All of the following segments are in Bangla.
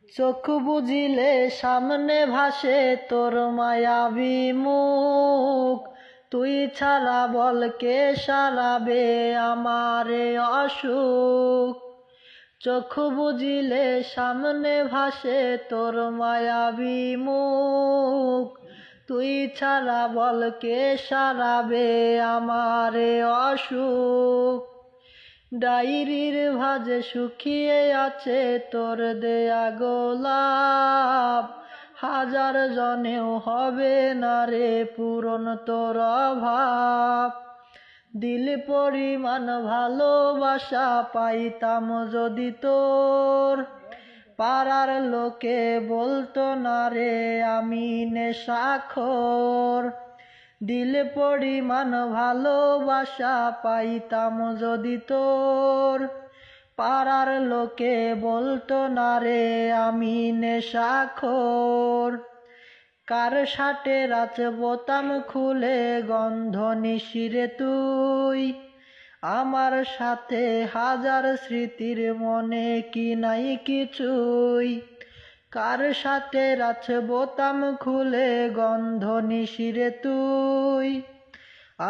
চোখ বুজিলে সামনে ভাসে তোর মায়াবী মুখ, তুই ছাড়া বল কে সারাবে আমারে অসুখ। চোখ বুজিলে সামনে ভাসে তোর মায়াবী মুখ, তুই ছাড়া বল কে সারাবে আমারে অসুখ। ডায়েরির ভাঁজে শুকিয়ে আছে তোর দেয়া গোলাপ, হাজার জনেও হবে না রে পূরণ তোর অভাব। দিল পরিমাণ ভালোবাসা পাইতাম যদি তোর, পাড়ার লোকে বলতো না রে আমি নেশাখোর। দিল পরিমাণ ভালোবাসা পাইতাম যদি তোর, পাড়ার লোকে বলতো না রে আমি নেশাখোর। কার শার্টের আছে বোতাম খুলে গন্ধ নিশিরে তুই, আমার সাথে হাজার স্মৃতির মনে কি নাই কিছুই। কার সাথে আছে বোতাম খুলে গন্ধ নিশিরে তুই,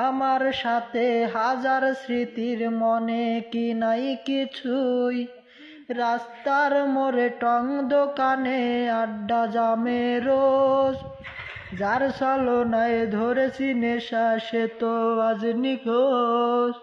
আমার সাথে হাজার স্মৃতির মনে কি নাই কিছুই। রাস্তার মোড়ে টং দোকানে আড্ডা জামে রোজ, যার ছলনায় ধরেছি নেশা সে তো আজ নিখোঁজ।